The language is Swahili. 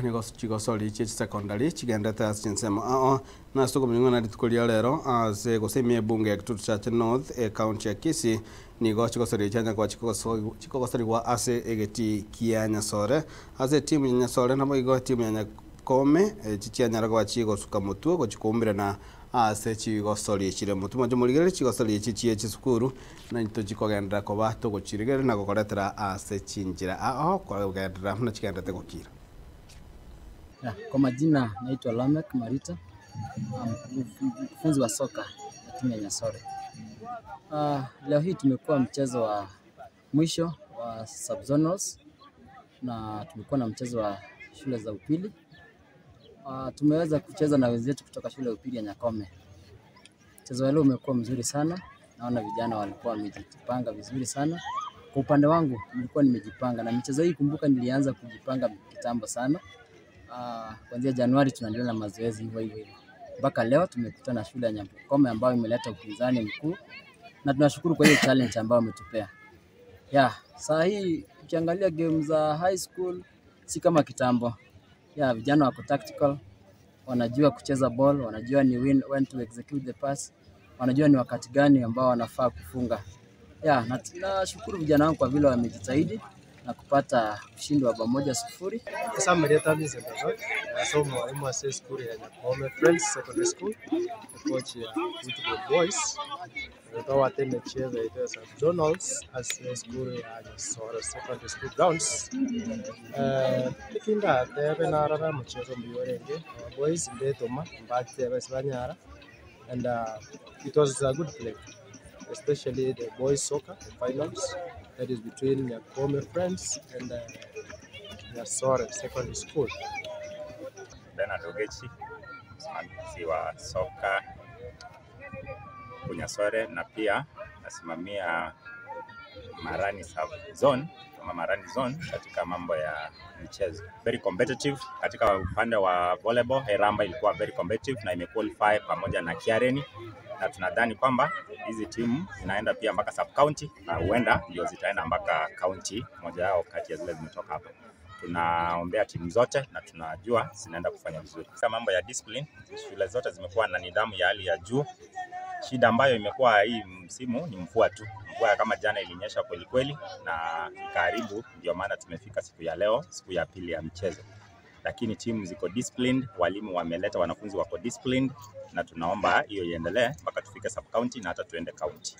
Niko chigosori chi secondary chigendete as chinsema na soko mnyongana litukulia lero as gosemi bunge ya Kitutu Church North county ya Kisii nigo chigosori chanya kwa chigosori wa ase egeti kia Nyasore ase timu ya Nyasore namo igo timu ya Nyakome chichanya ragwa chigo suka mutu go chikumbira na ase chigosori chire mutu majo muligere chigosori chichie chisukuru na nito chikogendera ko bato go chirigere na gokoretera ase chinjira kwa gogendera na chigendete gokira. Kwa majina naitwa Lamek Marita, mfunzi wa soka ya timu ya Nyasore. Leo hii tumekuwa mchezo wa mwisho wa subzonals na tumekuwa na mchezo wa shule za upili. Tumeweza kucheza na wenzetu kutoka shule ya upili ya Nyakome. Mchezo wa leo umekuwa mzuri sana, naona vijana walikuwa wamejipanga vizuri sana. Kwa upande wangu nilikuwa nimejipanga na mchezo hii, kumbuka nilianza kujipanga kitambo sana. Kuanzia Januari tunaendelea na mazoezi hivyo. Mpaka leo tumekutana na shule ya Nyakome ambayo imeleta upinzani mkuu na tunashukuru kwa hiyo challenge ambayo wametupea. Saa hii ukiangalia game za high school si kama kitambo. Vijana wako tactical, wanajua kucheza ball, wanajua ni when to execute the pass, wanajua ni wakati gani ambao wanafaa kufunga. Na tunashukuru vijana wangu kwa vile wamejitahidi na kupata ushindi wa 1-0. Sasa mleta mimi so mwalimu wa school ya Nyakome Friends Secondary School, coach ya football boys. Ndio atende cheza ile subzonals as school ya Nyasore Secondary School grounds. Ikinda tebe na rara mchezo mbiorenge boys ndetoma mbate basanyara and it was a good play, especially the boys soccer finals that is between Nyakome Friends and Nyasore Secondary School. Bernard Ogechi, msimamizi wa soka Nyasore na pia nasimamia Marani Zone kama Marani Zone katika mambo ya michezo. Very competitive katika upande wa volleyball. Heramba ilikuwa very competitive na imequalify pamoja na Kiareni, na tunadhani kwamba hizi timu zinaenda pia mpaka sub county na huenda ndio zitaenda mpaka county moja yao kati ya zile zimetoka hapa. Tunaombea timu zote na tunajua zinaenda kufanya vizuri. Sasa mambo ya discipline, shule zote zimekuwa na nidhamu ya hali ya juu. Shida ambayo imekuwa hii msimu ni mvua tu. Mvua kama jana ilinyesha kweli kweli na ikaharibu, ndio maana tumefika siku ya leo, siku ya pili ya mchezo. Lakini timu ziko disciplined, walimu wameleta wanafunzi wako disciplined na tunaomba hiyo iendelee mpaka tufike sub county na hata tuende county.